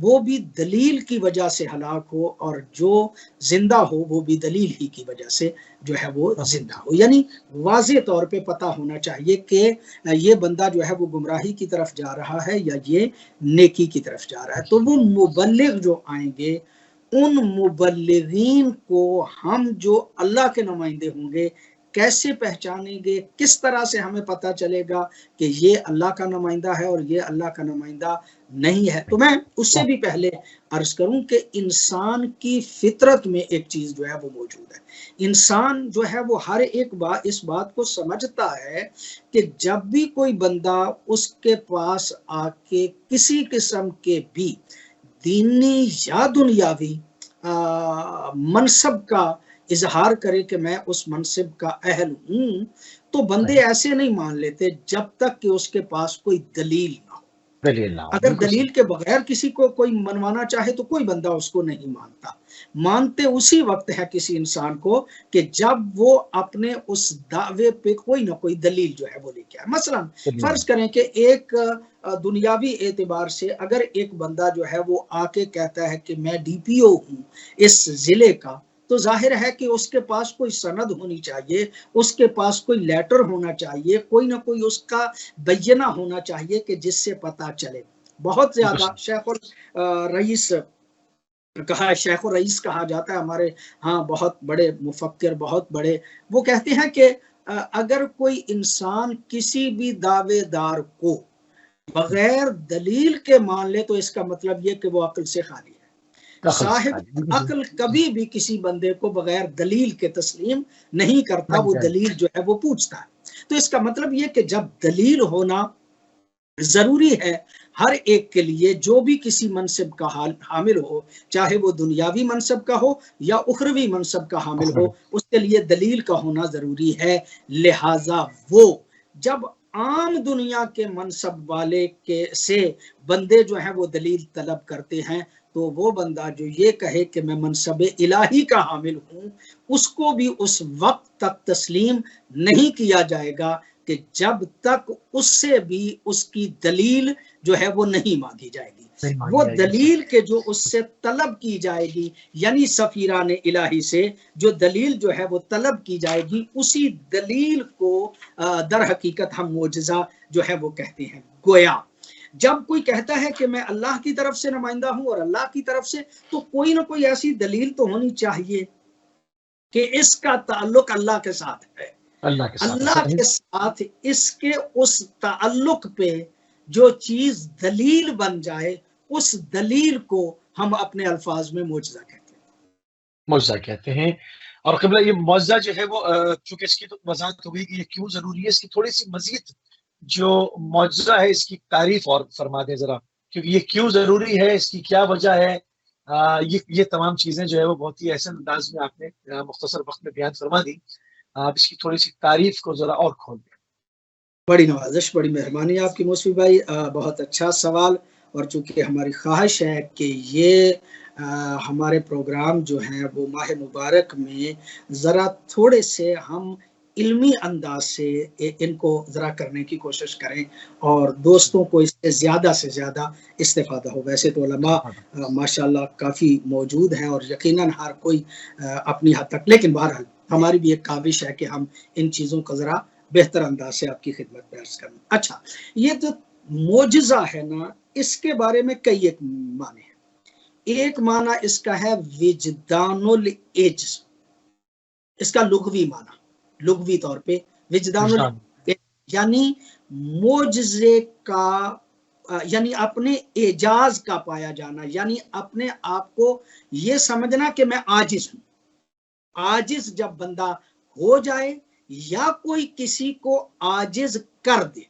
وہ بھی دلیل کی وجہ سے ہلاک ہو، اور جو زندہ ہو وہ بھی دلیل ہی کی وجہ سے جو ہے وہ زندہ ہو. یعنی واضح طور پہ پتہ ہونا چاہیے کہ یہ بندہ جو ہے وہ گمراہی کی طرف جا رہا ہے یا یہ نیکی کی طرف جا رہا ہے. تو وہ مبلغ جو آئیں گے، ان مبلغین کو ہم جو اللہ کے نمائندے ہوں گے کیسے پہچانیں گے، کس طرح سے ہمیں پتہ چلے گا کہ یہ اللہ کا نمائندہ ہے اور یہ اللہ کا نمائندہ نہیں ہے؟ تو میں اس سے بھی پہلے عرض کروں کہ انسان کی فطرت میں ایک چیز جو ہے وہ موجود ہے. انسان جو ہے وہ ہر ایک بات اس بات کو سمجھتا ہے کہ جب بھی کوئی بندہ اس کے پاس آ کے کسی قسم کے بھی دینی یا دنیاوی منصب کا اظہار کرے کہ میں اس منصب کا اہل ہوں، تو بندے ایسے نہیں مان لیتے جب تک کہ اس کے پاس کوئی دلیل نہ ہو. اگر دلیل کے بغیر کسی کو کوئی منوانا چاہے تو کوئی بندہ اس کو نہیں مانتا. مانتے اسی وقت ہے کسی انسان کو کہ جب وہ اپنے اس دعوے پہ کوئی نہ کوئی دلیل جو ہے وہ لے کے آئے. مثلا فرض کریں کہ ایک دنیاوی اعتبار سے اگر ایک بندہ جو ہے وہ آ کے کہتا ہے کہ میں ڈی پی او ہوں اس ضلع کا، تو ظاہر ہے کہ اس کے پاس کوئی سند ہونی چاہیے، اس کے پاس کوئی لیٹر ہونا چاہیے، کوئی نہ کوئی اس کا بینہ ہونا چاہیے کہ جس سے پتہ چلے. بہت زیادہ شیخ الرئیس شیخ الرئیس کہا جاتا ہے ہمارے ہاں، بہت بڑے مفکر، بہت بڑے. وہ کہتے ہیں کہ اگر کوئی انسان کسی بھی دعوے دار کو بغیر دلیل کے مان لے تو اس کا مطلب یہ کہ وہ عقل سے خالی ہے. صاحب عقل کبھی بھی کسی بندے کو بغیر دلیل کے تسلیم نہیں کرتا، وہ دلیل جو ہے وہ پوچھتا ہے. تو اس کا مطلب یہ کہ جب دلیل ہونا ضروری ہے ہر ایک کے لیے جو بھی کسی منصب کا حامل ہو، چاہے وہ دنیاوی منصب کا ہو یا اخروی منصب کا حامل ہو، اس کے لیے دلیل کا ہونا ضروری ہے. لہٰذا وہ جب عام دنیا کے منصب والے کے سے بندے جو ہیں وہ دلیل طلب کرتے ہیں، تو وہ بندہ جو یہ کہے کہ میں منصب الہی کا حامل ہوں، اس کو بھی اس وقت تک تسلیم نہیں کیا جائے گا کہ جب تک اس سے بھی اس کی دلیل جو ہے وہ نہیں مانگی جائے گی. وہ دلیل کے جو اس سے طلب کی جائے گی، یعنی سفیران الہی سے جو دلیل جو ہے وہ طلب کی جائے گی، اسی دلیل کو در حقیقت ہم معجزہ جو ہے وہ کہتے ہیں. گویا جب کوئی کہتا ہے کہ میں اللہ کی طرف سے نمائندہ ہوں اور اللہ کی طرف سے، تو کوئی نہ کوئی ایسی دلیل تو ہونی چاہیے کہ اس کا تعلق اللہ کے ساتھ ہے. اللہ کے ساتھ اس کے اس تعلق پہ جو چیز دلیل بن جائے، اس دلیل کو ہم اپنے الفاظ میں معجزہ کہتے ہیں. معجزہ کہتے ہیں. اور قبلہ یہ معجزہ جو ہے وہ چونکہ اس کی تو وضاحت ہو گئی کہ یہ کیوں ضروری ہے، اس کی تھوڑی سی مزید جو معجزہ ہے اس کی تعریف اور فرما دیں ذرا، کیونکہ یہ کیوں ضروری ہے، اس کی کیا وجہ ہے. یہ تمام چیزیں جو ہے وہ بہت ہی احسن انداز میں آپ نے مختصر وقت میں بیان فرما دی. آپ اس کی تھوڑی سی تعریف کو ذرا اور کھول دیں. بڑی نوازش، بڑی مہربانی آپ کی موسوی بھائی، بہت اچھا سوال. اور چونکہ ہماری خواہش ہے کہ یہ ہمارے پروگرام جو ہیں وہ ماہ مبارک میں ذرا تھوڑے سے ہم علمی انداز سے ان کو ذرا کرنے کی کوشش کریں اور دوستوں کو اس سے زیادہ استفادہ ہو. ویسے تو علماء ماشاءاللہ کافی موجود ہیں اور یقیناً ہر کوئی اپنی حد تک، لیکن بہرحال ہماری بھی ایک کاوش ہے کہ ہم ان چیزوں کو ذرا بہتر انداز سے آپ کی خدمت میں عرض کریں. اچھا، یہ جو معجزہ ہے نا، اس کے بارے میں کئی ایک معنی ہیں. ایک معنی اس کا ہے وجدان العجز، اس کا لغوی معنی، لغوی طور پہ وجدان العجز یعنی معجزے کا، یعنی اپنے اعجاز کا پایا جانا، یعنی اپنے آپ کو یہ سمجھنا کہ میں عاجز ہوں. عاجز جب بندہ ہو جائے یا کوئی کسی کو عاجز کر دے،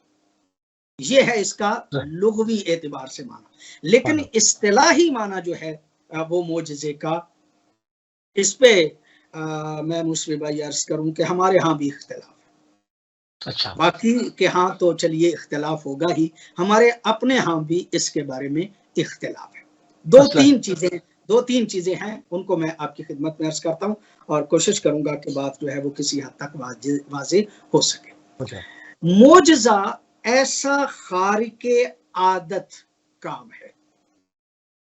یہ ہے اس کا لغوی اعتبار سے معنی. لیکن اصطلاحی معنی جو ہے وہ معجزے کا، اس پہ میں موسوی بھائی عرض کروں کہ ہمارے ہاں بھی اختلاف ہے. اچھا، باقی کے ہاں تو چلیے اختلاف ہوگا ہی، ہمارے اپنے ہاں بھی اس کے بارے میں اختلاف ہے. دو تین چیزیں ہیں، ان کو میں آپ کی خدمت میں عرض کرتا ہوں اور کوشش کروں گا کہ بات جو ہے وہ کسی حد تک واضح ہو سکے. معجزہ ایسا خارق عادت کام ہے،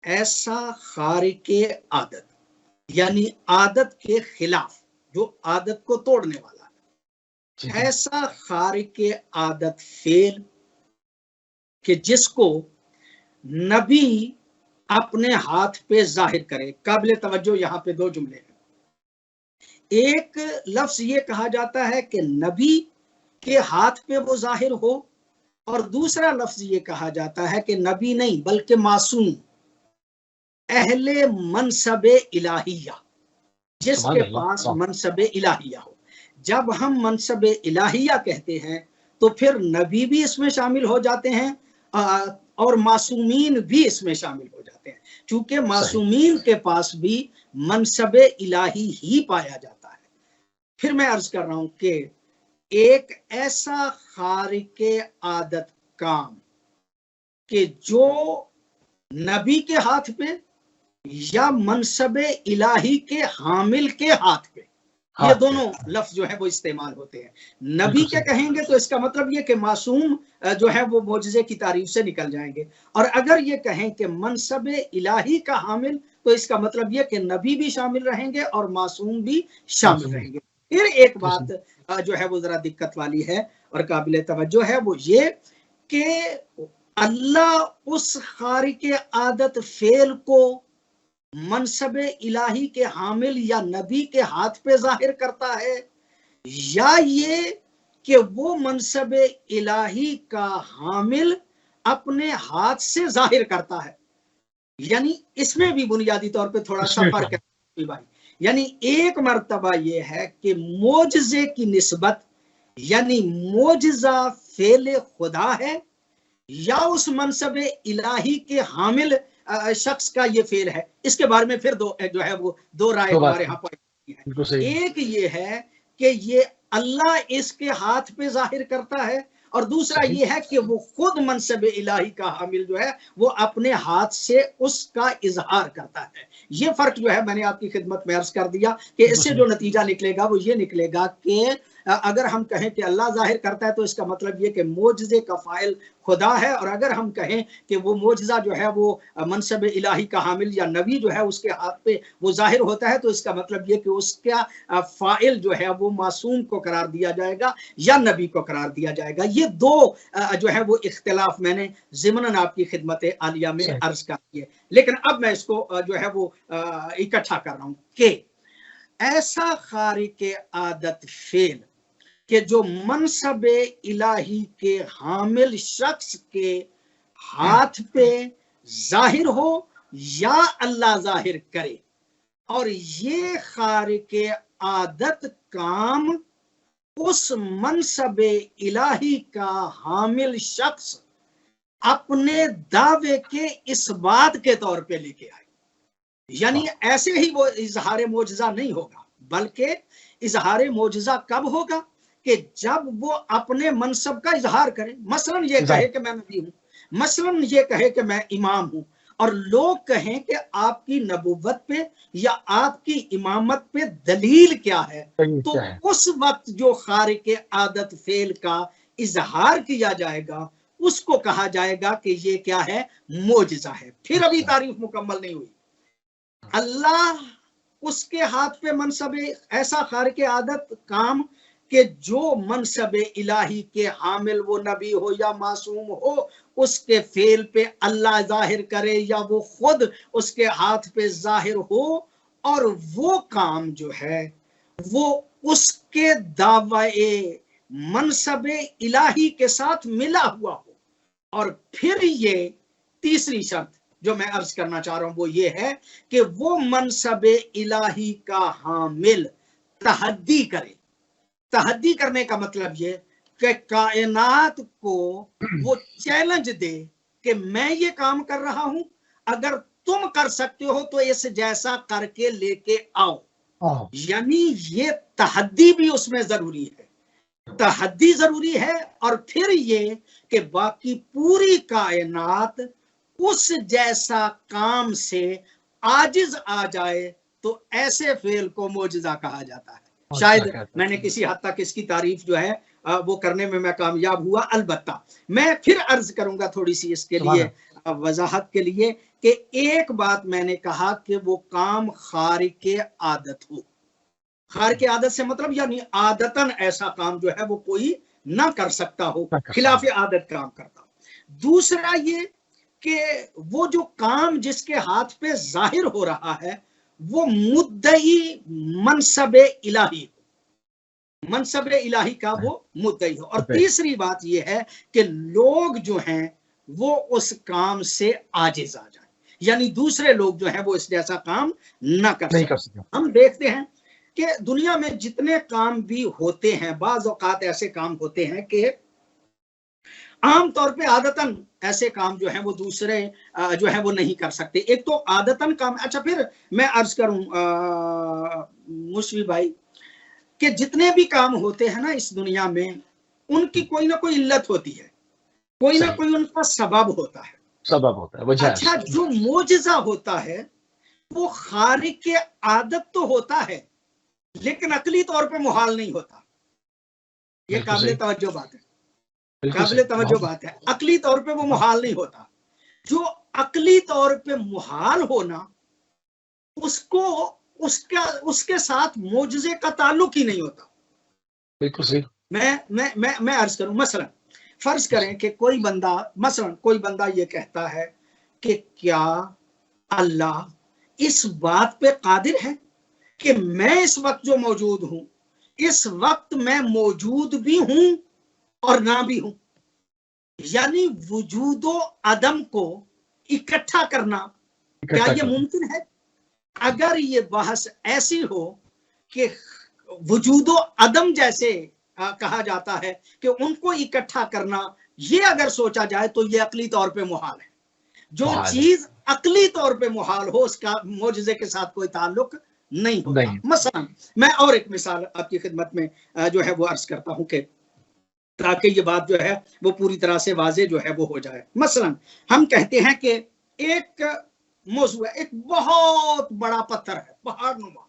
ایسا خارق عادت، یعنی عادت کے خلاف، جو عادت کو توڑنے والا ہے، ایسا خارق عادت فعل کہ جس کو نبی اپنے ہاتھ پہ ظاہر کرے۔ قابل توجہ یہاں پہ دو جملے ہیں، ایک لفظ یہ کہا جاتا ہے کہ نبی کے ہاتھ پہ وہ ظاہر ہو، اور دوسرا لفظ یہ کہا جاتا ہے کہ نبی نہیں بلکہ معصوم، اہل منصب الہیہ، جس کے پاس منصب الہیہ ہو۔ جب ہم منصب الہیہ کہتے ہیں تو پھر نبی بھی اس میں شامل ہو جاتے ہیں اور معصومین بھی اس میں شامل ہو جاتے ہیں، چونکہ معصومین کے پاس بھی منصب الہی ہی پایا جاتا ہے۔ پھر میں عرض کر رہا ہوں کہ ایک ایسا خارق عادت کام کہ جو نبی کے ہاتھ پہ یا منصب الہی کے حامل کے ہاتھ پہ، یہ دونوں لفظ جو ہے وہ استعمال ہوتے ہیں۔ نبی کے کہیں گے تو اس کا مطلب یہ کہ معصوم جو ہے وہ معجزے کی تعریف سے نکل جائیں گے، اور اگر یہ کہیں کہ منصب الہی کا حامل تو اس کا مطلب یہ کہ نبی بھی شامل رہیں گے اور معصوم بھی شامل رہیں گے۔ پھر ایک بات جو ہے وہ ذرا دقت والی ہے اور قابل توجہ ہے، وہ یہ کہ اللہ اس خارق عادت فعل کو منصب الہی کے حامل یا نبی کے ہاتھ پہ ظاہر کرتا ہے، یا یہ کہ وہ منصب الہی کا حامل اپنے ہاتھ سے ظاہر کرتا ہے۔ یعنی اس میں بھی بنیادی طور پہ تھوڑا سا فرق ہے بھائی۔ یعنی ایک مرتبہ یہ ہے کہ معجزے کی نسبت، یعنی معجزہ فعل خدا ہے یا اس منصب الہی کے حامل شخص کا یہ فعل ہے، اس کے بارے میں پھر جو ہے وہ دو رائے ہمارے ہاں پائی ہیں۔ ایک یہ ہے کہ یہ اللہ اس کے ہاتھ پہ ظاہر کرتا ہے، اور دوسرا یہ ہے کہ وہ خود منصب الہی کا حامل جو ہے وہ اپنے ہاتھ سے اس کا اظہار کرتا ہے۔ یہ فرق جو ہے میں نے آپ کی خدمت میں عرض کر دیا کہ اس سے جو نتیجہ نکلے گا وہ یہ نکلے گا کہ اگر ہم کہیں کہ اللہ ظاہر کرتا ہے تو اس کا مطلب یہ کہ معجزے کا فاعل خدا ہے، اور اگر ہم کہیں کہ وہ معجزہ جو ہے وہ منصب الہی کا حامل یا نبی جو ہے اس کے ہاتھ پہ وہ ظاہر ہوتا ہے تو اس کا مطلب یہ کہ اس کا فاعل جو ہے وہ معصوم کو قرار دیا جائے گا یا نبی کو قرار دیا جائے گا۔ یہ دو جو ہے وہ اختلاف میں نے ضمناً آپ کی خدمت عالیہ میں عرض کر دیے، لیکن اب میں اس کو جو ہے وہ اکٹھا کر رہا ہوں کہ ایسا خارق عادت فعل کہ جو منصب الہی کے حامل شخص کے ہاتھ پہ ظاہر ہو یا اللہ ظاہر کرے، اور یہ خارق عادت کام اس منصب الہی کا حامل شخص اپنے دعوے کے اثبات کے طور پہ لے کے آئے۔ یعنی ایسے ہی وہ اظہار معجزہ نہیں ہوگا، بلکہ اظہار معجزہ کب ہوگا کہ جب وہ اپنے منصب کا اظہار کرے۔ مثلا یہ کہے کہ میں نبی ہوں، مثلا یہ کہے کہ میں امام ہوں، اور لوگ کہیں کہ آپ کی نبوت پہ یا آپ کی امامت پہ دلیل کیا ہے، تو اس وقت جو خارق عادت فعل کا اظہار کیا جائے گا اس کو کہا جائے گا کہ یہ کیا ہے، معجزہ ہے۔ پھر ابھی تعریف مکمل نہیں ہوئی۔ اللہ اس کے ہاتھ پہ منصب ایسا خارق عادت کام کہ جو منصب الہی کے حامل وہ نبی ہو یا معصوم ہو، اس کے فعل پہ اللہ ظاہر کرے یا وہ خود اس کے ہاتھ پہ ظاہر ہو، اور وہ کام جو ہے وہ اس کے دعوے منصب الہی کے ساتھ ملا ہوا ہو۔ اور پھر یہ تیسری شرط جو میں عرض کرنا چاہ رہا ہوں وہ یہ ہے کہ وہ منصب الہی کا حامل تحدی کرے۔ تحدی کرنے کا مطلب یہ کہ کائنات کو وہ چیلنج دے کہ میں یہ کام کر رہا ہوں، اگر تم کر سکتے ہو تو اس جیسا کر کے لے کے آؤ۔ یعنی یہ تحدی بھی اس میں ضروری ہے، تحدی ضروری ہے، اور پھر یہ کہ باقی پوری کائنات اس جیسا کام سے عاجز آ جائے تو ایسے فعل کو معجزہ کہا جاتا ہے۔ شاید میں نے کسی حد تک اس کی تعریف جو ہے وہ کرنے میں میں کامیاب ہوا۔ البتہ میں پھر عرض کروں گا تھوڑی سی اس کے لیے وضاحت کے لیے کہ ایک بات میں نے کہا کہ وہ کام خارق عادت ہو. خارق عادت سے مطلب یعنی عادتاً ایسا کام جو ہے وہ کوئی نہ کر سکتا ہو، خلاف عادت کام کرتا ہو. دوسرا یہ کہ وہ جو کام جس کے ہاتھ پہ ظاہر ہو رہا ہے وہ مدعی منصب الہی ہو، منصب الہی کا وہ مدعی ہو. اور تیسری بات یہ ہے کہ لوگ جو ہیں وہ اس کام سے عاجز آ جائیں، یعنی دوسرے لوگ جو ہیں وہ اس جیسا کام نہ کر سکیں. ہم دیکھتے ہیں کہ دنیا میں جتنے کام بھی ہوتے ہیں، بعض اوقات ایسے کام ہوتے ہیں کہ عام طور پہ عادتاً ایسے کام جو ہیں وہ دوسرے جو ہیں وہ نہیں کر سکتے. ایک تو عادتاً کام. اچھا پھر میں عرض کروں مشفی بھائی کہ جتنے بھی کام ہوتے ہیں نا اس دنیا میں ان کی کوئی نہ کوئی علت ہوتی ہے، کوئی نہ کوئی ان کا سبب ہوتا ہے، وجہ. اچھا جو معجزہ ہوتا ہے وہ خارق عادت تو ہوتا ہے لیکن عقلی طور پہ محال نہیں ہوتا. یہ قابل توجہ بات ہے، قابل توجہ بات ہے. عقلی طور پہ وہ محال نہیں ہوتا. جو عقلی طور پہ محال ہونا اس کے ساتھ معجزے کا تعلق ہی نہیں ہوتا. بالکل صحیح. میں عرض کروں، مثلا فرض کریں کہ کوئی بندہ یہ کہتا ہے کہ کیا اللہ اس بات پہ قادر ہے کہ میں اس وقت جو موجود ہوں اس وقت میں موجود بھی ہوں اور نہ بھی ہوں. یعنی وجود و عدم کو اکٹھا کرنا کیا یہ ممکن ہے؟ اگر یہ بحث ایسی ہو کہ وجود و عدم جیسے کہا جاتا ہے کہ ان کو اکٹھا کرنا، یہ اگر سوچا جائے تو یہ عقلی طور پہ محال ہے. جو چیز عقلی طور پہ محال ہو اس کا معجزے کے ساتھ کوئی تعلق نہیں ہوتا. مثلا میں اور ایک مثال آپ کی خدمت میں جو ہے وہ عرض کرتا ہوں کہ تاکہ یہ بات جو ہے وہ پوری طرح سے واضح جو ہے وہ ہو جائے. مثلا ہم کہتے ہیں کہ ایک موضوع ہے، ایک بہت بڑا پتھر ہے پہاڑ نما،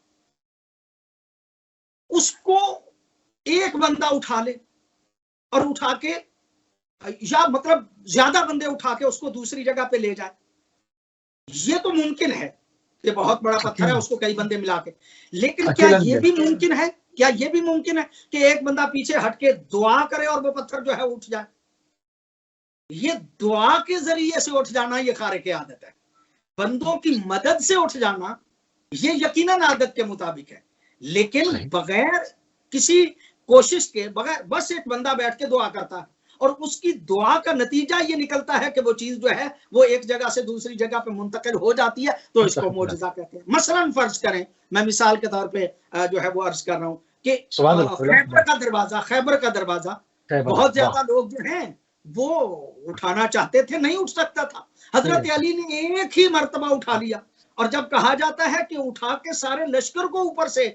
اس کو ایک بندہ اٹھا لے اور اٹھا کے یا مطلب زیادہ بندے اٹھا کے اس کو دوسری جگہ پہ لے جائے. یہ تو ممکن ہے کہ بہت بڑا پتھر ہے اس کو کئی بندے ملا کے. لیکن کیا یہ بھی ممکن ہے کہ ایک بندہ پیچھے ہٹ کے دعا کرے اور وہ پتھر جو ہے اٹھ جائے؟ یہ دعا کے ذریعے سے اٹھ جانا یہ خارق عادت ہے. بندوں کی مدد سے اٹھ جانا یہ یقیناً عادت کے مطابق ہے، لیکن بغیر کسی کوشش کے، بغیر بس ایک بندہ بیٹھ کے دعا کرتا ہے اور اس کی دعا کا نتیجہ یہ نکلتا ہے کہ وہ چیز جو ہے وہ ایک جگہ سے دوسری جگہ پہ منتقل ہو جاتی ہے، تو اس کو معجزہ کہتے ہیں. مثلا فرض کریں، میں مثال کے طور پہ جو ہے وہ عرض کر رہا ہوں کہ خیبر کا دروازہ بہت زیادہ لوگ جو ہیں وہ اٹھانا چاہتے تھے، نہیں اٹھ سکتا تھا. حضرت علی نے ایک ہی مرتبہ اٹھا لیا، اور جب کہا جاتا ہے کہ اٹھا کے سارے لشکر کو اوپر سے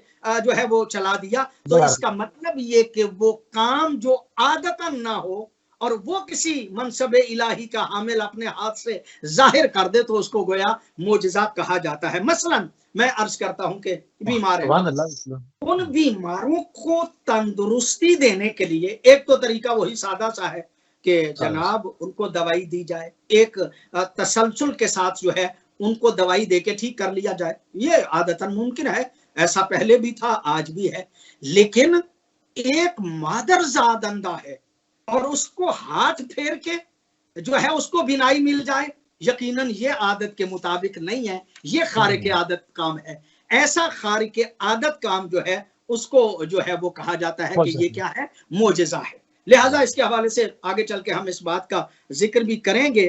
جو ہے وہ چلا دیا، تو اس کا مطلب یہ کہ وہ کام جو عادتاً نہ ہو اور وہ کسی منصب الہی کا حامل اپنے ہاتھ سے ظاہر کر دے تو اس کو گویا معجزہ کہا جاتا ہے. مثلا میں عرض کرتا ہوں کہ بیمار ہیں، ان بیماروں کو تندرستی دینے کے لیے ایک تو طریقہ وہی سادہ سا ہے کہ جناب ان کو دوائی دی جائے، ایک تسلسل کے ساتھ جو ہے ان کو دوائی دے کے ٹھیک کر لیا جائے. یہ عادتاً ممکن ہے، ایسا پہلے بھی تھا آج بھی ہے. لیکن ایک مادرزاد اندھا ہے اور اس کو ہاتھ پھیر کے جو ہے اس کو بینائی مل جائے، یقیناً یہ عادت کے مطابق نہیں ہے، یہ خارق عادت کام ہے. ایسا خارق عادت کام جو ہے اس کو جو ہے وہ کہا جاتا ہے کہ یہ کیا ہے؟ معجزہ ہے. لہٰذا اس کے حوالے سے آگے چل کے ہم اس بات کا ذکر بھی کریں گے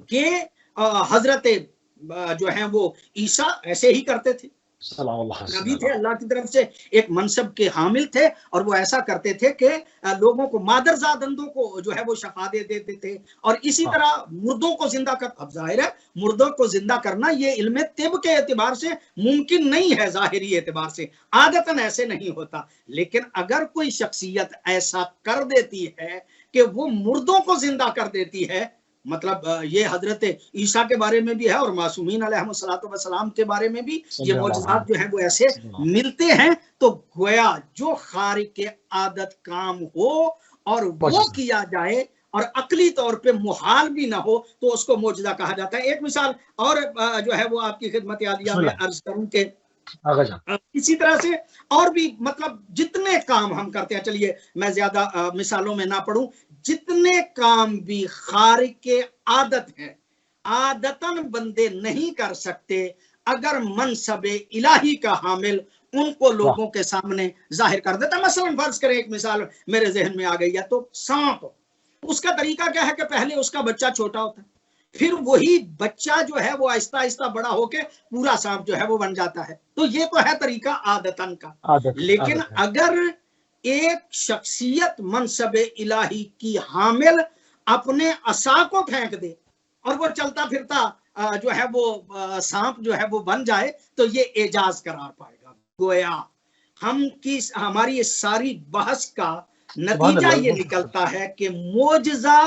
کہ حضرت جو ہیں وہ عیسیٰ ایسے ہی کرتے تھے، نبی تھے، اللہ کی طرف سے ایک منصب کے حامل تھے، اور وہ ایسا کرتے تھے کہ لوگوں کو، مادرزاد اندھوں کو جو ہے وہ شفا دے دیتے تھے، اور اسی طرح مردوں کو زندہ کر. اب ظاہر ہے مردوں کو زندہ کرنا یہ علم طب کے اعتبار سے ممکن نہیں ہے، ظاہری اعتبار سے عادتاً ایسے نہیں ہوتا. لیکن اگر کوئی شخصیت ایسا کر دیتی ہے کہ وہ مردوں کو زندہ کر دیتی ہے، مطلب یہ حضرت عیسیٰ کے بارے میں بھی ہے اور معصومین علیہ الصلوۃ والسلام کے بارے میں بھی یہ معجزات جو ہیں وہ ایسے ملتے ہیں. تو گویا جو خارق عادت کام ہو اور وہ کیا جائے اور عقلی طور پہ محال بھی نہ ہو تو اس کو معجزہ کہا جاتا ہے۔ ایک مثال اور جو ہے وہ آپ کی خدمت عالیہ میں عرض کروں کہ اسی طرح سے اور بھی مطلب جتنے کام ہم کرتے ہیں، چلیے میں زیادہ مثالوں میں نہ پڑھوں، جتنے کام بھی خارق عادت ہیں، عادتاً بندے نہیں کر سکتے، اگر منصب الہی کا حامل ان کو لوگوں کے سامنے ظاہر کر دیتا۔ مثلا فرض کریں، ایک مثال میرے ذہن میں آ گئی ہے، تو سانپ، اس کا طریقہ کیا ہے کہ پہلے اس کا بچہ چھوٹا ہوتا ہے، پھر وہی بچہ جو ہے وہ آہستہ آہستہ بڑا ہو کے پورا سانپ جو ہے وہ بن جاتا ہے۔ تو یہ تو ہے طریقہ عادتاً کا، لیکن اگر ایک شخصیت منصب الہی کی حامل اپنے عصا کو پھینک دے اور وہ چلتا پھرتا جو ہے وہ سانپ جو ہے وہ بن جائے تو یہ اعجاز قرار پائے گا۔ گویا ہماری اس ساری بحث کا نتیجہ یہ نکلتا ہے کہ معجزہ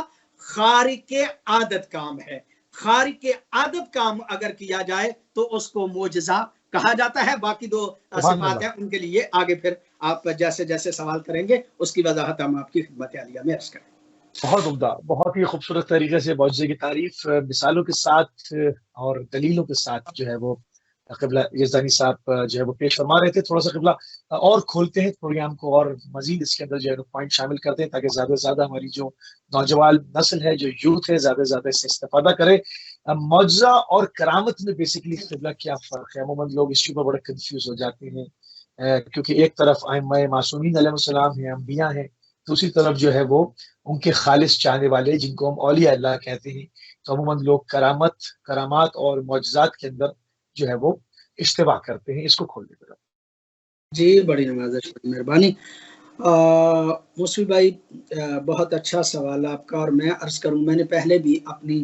خارق عادت کام ہے۔ خارق عادت کام اگر کیا جائے تو اس کو معجزہ کہا جاتا ہے۔ باقی دو صفات ہیں، ان کے لیے آگے پھر آپ جیسے جیسے سوال کریں گے اس کی وضاحت ہم آپ کی خدمت عالیہ میں عرض کریں۔ بہت عمدہ، بہت ہی خوبصورت طریقے سے معجزے کی تعریف مثالوں کے ساتھ اور دلیلوں کے ساتھ جو ہے وہ قبلہ یزدانی صاحب جو ہے وہ پیش فرما رہے تھے۔ تھوڑا سا قبلہ اور کھولتے ہیں پروگرام کو اور مزید اس کے اندر جو ہے پوائنٹ شامل کرتے ہیں تاکہ زیادہ سے زیادہ ہماری جو نوجوان نسل ہے، جو یوتھ ہے، زیادہ سے زیادہ اس سے استفادہ کرے۔ معجزہ اور کرامت میں بیسیکلی قبلہ کیا فرق ہے؟ عموماً لوگ اس کے اوپر بڑے کنفیوز ہو جاتے ہیں، کیونکہ ایک طرف ائمہ معصومین علیہ السلام ہیں، انبیاء ہیں، دوسری طرف جو ہے وہ ان کے خالص چاہنے والے جن کو ہم اولیاء اللہ کہتے ہیں۔ تو عموماً لوگ کرامات اور معجزات کے اندر جو ہے وہ اشتباہ کرتے ہیں۔ اس کو کھول دے گا۔ جی بڑی نوازش، بڑی مہربانی موسوی بھائی، بہت اچھا سوال آپ کا، اور میں عرض کروں، میں نے پہلے بھی اپنی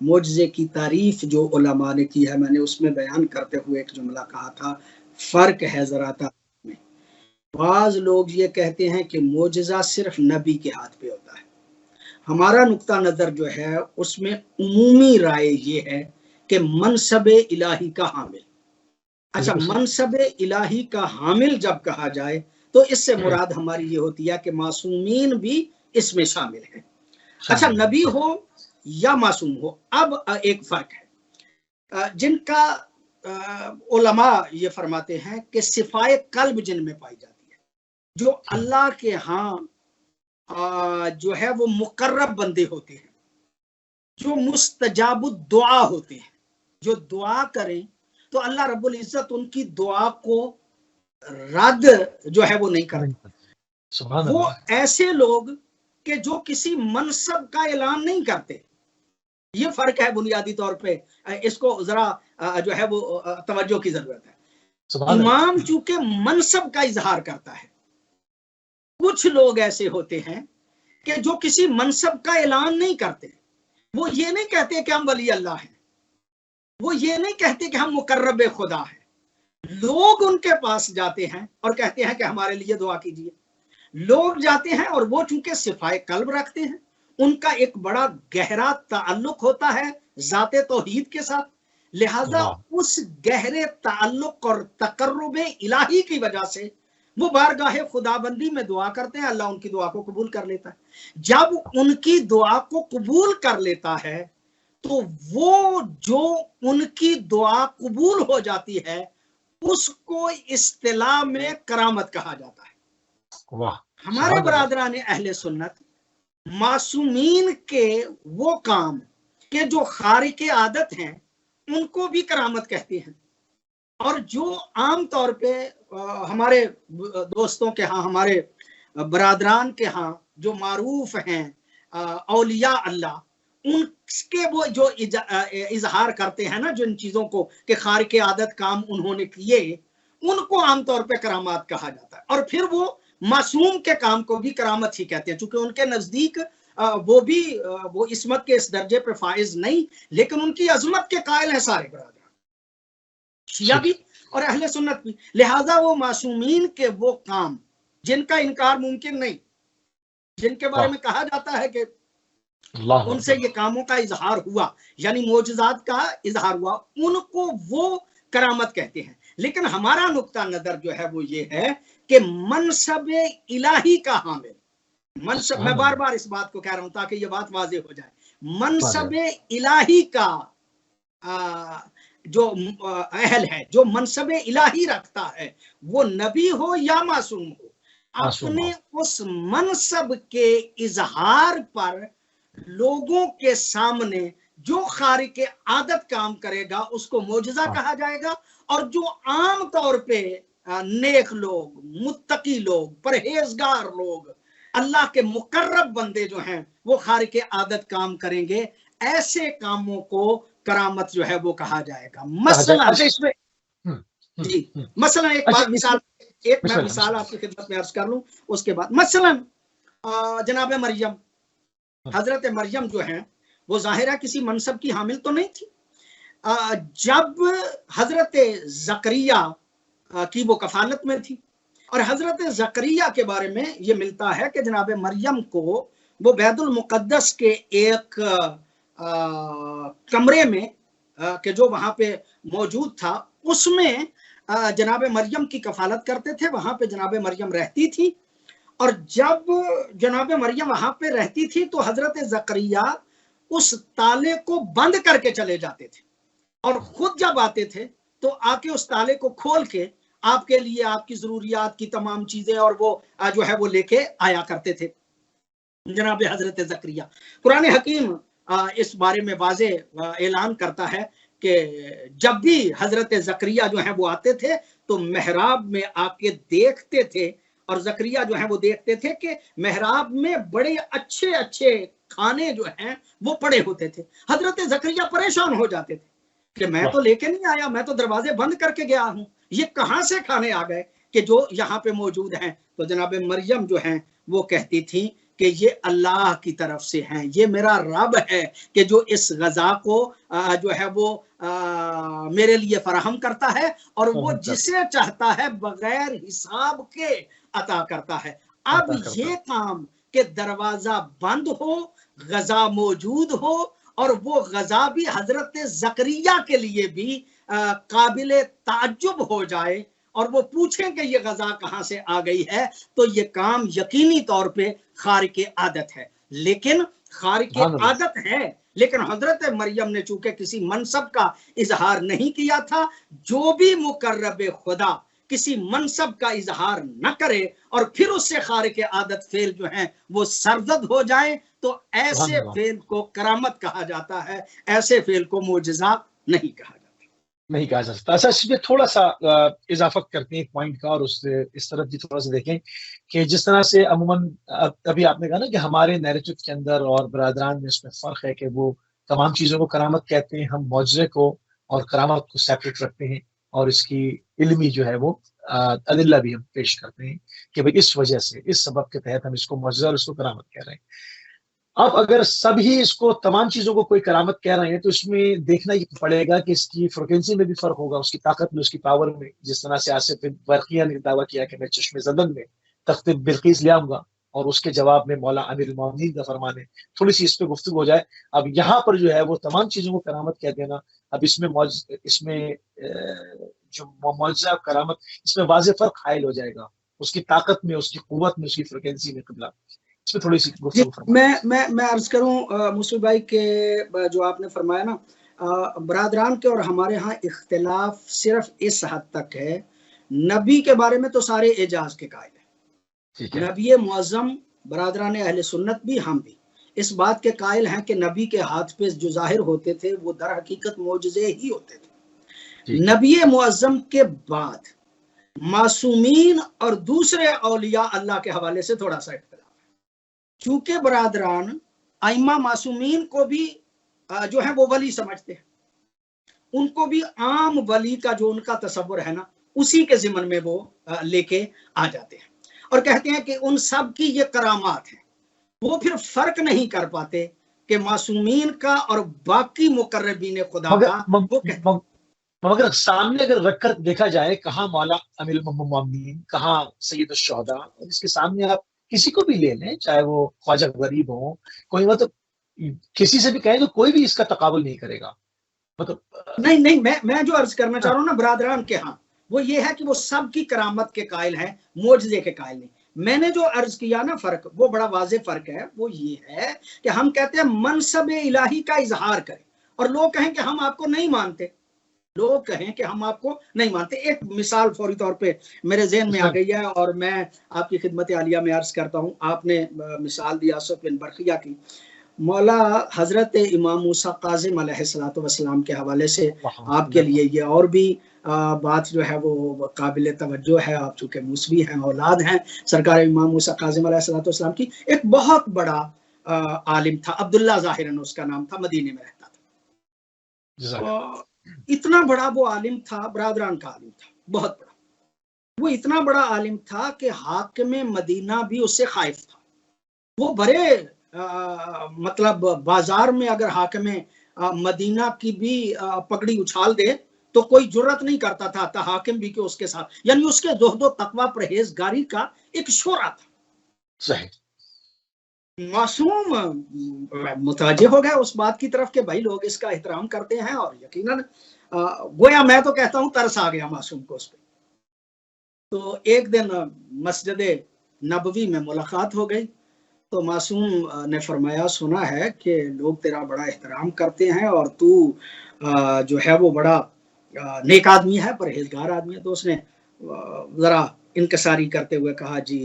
معجزے کی تعریف جو علماء نے کی ہے میں نے اس میں بیان کرتے ہوئے ایک جملہ کہا تھا، فرق ہے ذرا تعریف میں۔ بعض لوگ یہ کہتے ہیں کہ معجزہ صرف نبی کے ہاتھ پہ ہوتا ہے، ہمارا نقطہ نظر جو ہے اس میں عمومی رائے یہ ہے کہ منصب الہی کا حامل۔ اچھا، منصب الہی کا حامل جب کہا جائے تو اس سے مراد ہماری یہ ہوتی ہے کہ معصومین بھی اس میں شامل ہیں۔ اچھا، نبی ہو یا معصوم ہو، اب ایک فرق ہے جن کا علماء یہ فرماتے ہیں کہ صفائے قلب جن میں پائی جاتی ہے، جو اللہ کے ہاں جو ہے وہ مقرب بندے ہوتے ہیں، جو مستجاب الدعا ہوتے ہیں، جو دعا کریں تو اللہ رب العزت ان کی دعا کو رد جو ہے وہ نہیں کرتا۔ وہ ایسے لوگ کہ جو کسی منصب کا اعلان نہیں کرتے، یہ فرق ہے بنیادی طور پہ، اس کو ذرا جو ہے وہ توجہ کی ضرورت ہے۔ امام چونکہ منصب کا اظہار کرتا ہے، کچھ لوگ ایسے ہوتے ہیں کہ جو کسی منصب کا اعلان نہیں کرتے، وہ یہ نہیں کہتے کہ ہم ولی اللہ ہیں، وہ یہ نہیں کہتے کہ ہم مقرب خدا ہیں، لوگ ان کے پاس جاتے ہیں اور کہتے ہیں کہ ہمارے لیے دعا کیجیے۔ لوگ جاتے ہیں اور وہ چونکہ صفائے قلب رکھتے ہیں، ان کا ایک بڑا گہرا تعلق ہوتا ہے ذات توحید کے ساتھ، لہذا اس گہرے تعلق اور تقرب الہی کی وجہ سے وہ بارگاہ خدا بندی میں دعا کرتے ہیں، اللہ ان کی دعا کو قبول کر لیتا ہے۔ جب ان کی دعا کو قبول کر لیتا ہے تو وہ جو ان کی دعا قبول ہو جاتی ہے اس کو اصطلاح میں کرامت کہا جاتا ہے۔ ہمارے برادران اہل سنت معصومین کے وہ کام کہ جو خارق عادت ہیں ان کو بھی کرامت کہتے ہیں، اور جو عام طور پہ ہمارے دوستوں کے ہاں، ہمارے برادران کے ہاں جو معروف ہیں اولیاء اللہ، ان کے وہ جو اظہار کرتے ہیں نا جن چیزوں کو کہ خارق عادت کام انہوں نے کیے، ان کو عام طور پہ کرامات کہا جاتا ہے، اور پھر وہ معصوم کے کام کو بھی کرامت ہی کہتے ہیں، چونکہ ان کے نزدیک وہ عصمت کے اس درجے پہ فائز نہیں، لیکن ان کی عظمت کے قائل ہیں سارے برادران، شیعہ بھی اور اہل سنت بھی، لہذا وہ معصومین کے وہ کام جن کا انکار ممکن نہیں، جن کے بارے میں کہا جاتا ہے کہ ان سے یہ کاموں کا اظہار ہوا، یعنی معجزات کا اظہار ہوا، ان کو وہ کرامت کہتے ہیں۔ لیکن ہمارا نقطہ نظر جو ہے وہ یہ ہے کہ منصب الہی کا حامل منصب، میں بار بار اس بات کو کہہ رہا ہوں تاکہ یہ بات واضح ہو جائے، منصب الہی کا جو اہل ہے، جو منصب الہی رکھتا ہے، وہ نبی ہو یا معصوم ہو، اپنے اس منصب کے اظہار پر لوگوں کے سامنے جو خارق عادت کام کرے گا اس کو معجزہ کہا جائے گا، اور جو عام طور پہ نیک لوگ، متقی لوگ، پرہیزگار لوگ، اللہ کے مقرب بندے جو ہیں وہ خارق عادت کام کریں گے، ایسے کاموں کو کرامت جو ہے وہ کہا جائے گا۔ مثلا جی، مثلا ایک بات مثال، ایک میں مثال آپ کی خدمت میں عرض کر لوں اس کے بعد، مثلا جناب مریم، حضرت مریم جو ہیں وہ ظاہرہ کسی منصب کی حامل تو نہیں تھی، جب حضرت زکریا کی وہ کفالت میں تھی، اور حضرت زکریا کے بارے میں یہ ملتا ہے کہ جناب مریم کو وہ بیت المقدس کے ایک کمرے میں کہ جو وہاں پہ موجود تھا، اس میں جناب مریم کی کفالت کرتے تھے، وہاں پہ جناب مریم رہتی تھی، اور جب جناب مریم وہاں پہ رہتی تھی تو حضرت زکریا اس تالے کو بند کر کے چلے جاتے تھے، اور خود جب آتے تھے تو آ کے اس تالے کو کھول کے آپ کے لیے آپ کی ضروریات کی تمام چیزیں اور وہ جو ہے وہ لے کے آیا کرتے تھے جناب حضرت زکریا۔ قرآن حکیم اس بارے میں واضح اعلان کرتا ہے کہ جب بھی حضرت زکریا جو ہیں وہ آتے تھے تو محراب میں آ کے دیکھتے تھے، اور زکریا جو ہیں وہ دیکھتے تھے کہ محراب میں بڑے اچھے اچھے کھانے جو ہیں وہ پڑے ہوتے تھے۔ حضرت زکریا پریشان ہو جاتے تھے کہ میں تو لے کے نہیں آیا، میں تو دروازے بند کر کے گیا ہوں، یہ کہاں سے کھانے آ گئے کہ جو یہاں پہ موجود ہیں؟ تو جناب مریم جو ہیں وہ کہتی تھی کہ یہ اللہ کی طرف سے ہیں، یہ میرا رب ہے کہ جو اس غذا کو جو ہے وہ میرے لیے فراہم کرتا ہے، اور وہ جسے چاہتا ہے بغیر حساب کے عطا کرتا ہے۔ اب یہ کام کہ دروازہ بند ہو، غذا موجود ہو، اور وہ غذا بھی حضرت زکریا کے لیے بھی قابل تعجب ہو جائے، اور وہ پوچھیں کہ یہ غذا کہاں سے آ گئی ہے، تو یہ کام یقینی طور پہ خارق عادت ہے۔ لیکن خارق عادت ہے، لیکن حضرت مریم نے چونکہ کسی منصب کا اظہار نہیں کیا تھا، جو بھی مقرب خدا کسی منصب کا اظہار نہ کرے اور پھر اس سے خارق عادت فعل جو ہیں وہ سرزد ہو جائیں، تو ایسے فعل کو کرامت کہا جاتا ہے، ایسے فعل کو معجزہ نہیں کہا جاتا، نہیں کہا جا سکتا۔ اس میں تھوڑا سا اضافہ کرتے ہیں ایک پوائنٹ کا، اور اس طرف بھی تھوڑا سا دیکھیں کہ جس طرح سے عموماً ابھی آپ نے کہا نا کہ ہمارے نیریٹو کے اندر اور برادران میں اس میں فرق ہے کہ وہ تمام چیزوں کو کرامت کہتے ہیں، ہم معجزے کو اور کرامت کو سیپریٹ رکھتے ہیں، اور اس کی علمی جو ہے وہ ادلہ بھی ہم پیش کرتے ہیں کہ بھئی اس وجہ سے، اس سبب کے تحت ہم اس کو معجزہ اور اس کو کرامت کہہ رہے ہیں۔ اب اگر سب ہی اس کو تمام چیزوں کو کوئی کرامت کہہ رہے ہیں تو اس میں دیکھنا یہ پڑے گا کہ اس کی فریکوینسی میں بھی فرق ہوگا، اس کی طاقت میں، اس کی پاور میں۔ جس طرح سے آصف بن برقیہ نے دعویٰ کیا کہ میں چشم زدن میں تخت بلقیس لے آؤں گا، اور اس کے جواب میں مولا امیر المومنین کا فرمان ہے۔ تھوڑی سی اس پہ گفتگو ہو جائے۔ اب یہاں پر جو ہے وہ تمام چیزوں کو کرامت کہہ دینا، اب اس میں جو معجزہ کرامت، اس میں واضح فرق حائل ہو جائے گا، اس کی طاقت میں، اس کی قوت میں، اس کی فریکوینسی میں۔ قبلہ اس میں تھوڑی سی گفتگو فرمائیں۔ میں عرض کروں مصطفی بھائی کہ جو آپ نے فرمایا نا، برادران کے اور ہمارے ہاں اختلاف صرف اس حد تک ہے، نبی کے بارے میں تو سارے اعجاز کے قائل ہیں، نبی معظم برادران اہل سنت بھی، ہم بھی اس بات کے قائل ہیں کہ نبی کے ہاتھ پہ جو ظاہر ہوتے تھے وہ در حقیقت معجزے ہی ہوتے تھے۔ نبی معظم کے بعد معصومین اور دوسرے اولیاء اللہ کے حوالے سے تھوڑا سا اختلاف ہے، چونکہ برادران ائمہ معصومین کو بھی جو ہے وہ ولی سمجھتے ہیں، ان کو بھی عام ولی کا جو ان کا تصور ہے نا اسی کے ضمن میں وہ لے کے آ جاتے ہیں، اور کہتے ہیں کہ ان سب کی یہ کرامات ہیں۔ وہ پھر فرق نہیں کر پاتے کہ معصومین کا اور باقی مقربین خدا کا، مگر سامنے اگر رکھ کر دیکھا جائے، کہاں مولا امیر المومنین، کہاں سید الشہداء، اور اس کے سامنے آپ کسی کو بھی لے لیں، چاہے وہ خواجہ غریب ہو، کوئی مطلب کسی سے بھی کہیں تو کوئی بھی اس کا تقابل نہیں کرے گا۔ مطلب نہیں میں جو عرض کرنا چاہ رہا ہوں نا برادران کے ہاں، وہ یہ ہے کہ وہ سب کی کرامت کے قائل ہیں، معجزے کے قائل نہیں۔ میں نے جو عرض کیا نا فرق، وہ بڑا واضح فرق ہے، وہ یہ ہے کہ ہم کہتے ہیں منصب الہی کا اظہار کریں اور لوگ کہیں کہ ہم آپ کو نہیں مانتے، لوگ کہیں کہ ہم آپ کو نہیں مانتے۔ ایک مثال فوری طور پہ میرے ذہن میں آ گئی ہے اور میں آپ کی خدمت عالیہ میں عرض کرتا ہوں۔ آپ نے مثال دی آصف بن برقیہ کی، مولا حضرت امام موسیٰ کاظم علیہ الصلوۃ والسلام کے حوالے سے آپ کے لیے یہ اور بھی بات جو ہے وہ قابل توجہ ہے، آپ چونکہ موسوی ہیں، اولاد ہیں سرکار امام موسیٰ کاظم علیہ الصلوۃ والسلام کی۔ ایک بہت بڑا عالم تھا، عبداللہ ظاہراً اس کا نام تھا، مدینے میں رہتا تھا۔ اتنا بڑا وہ عالم تھا، برادران کا عالم تھا، بہت بڑا۔ وہ اتنا بڑا عالم تھا کہ حاکم مدینہ بھی اس سے خائف تھا۔ وہ بڑے مطلب بازار میں اگر حاکم مدینہ کی بھی پگڑی اچھال دے تو کوئی جرت نہیں کرتا تھا حاکم بھی کہ اس کے ساتھ، یعنی اس کے زہد و تقوی پرہیزگاری کا ایک شعرا تھا۔ صحیح۔ معصوم متوجہ ہو گئے اس بات کی طرف کہ بھائی لوگ اس کا احترام کرتے ہیں، اور یقیناً گویا میں تو کہتا ہوں ترس آ گیا معصوم کو اس پہ۔ تو ایک دن مسجد نبوی میں ملاقات ہو گئی تو معصوم نے فرمایا سنا ہے کہ لوگ تیرا بڑا احترام کرتے ہیں اور تو جو ہے وہ بڑا نیک آدمی ہے، پرہیزگار آدمی ہے۔ تو اس نے ذرا انکساری کرتے ہوئے کہا جی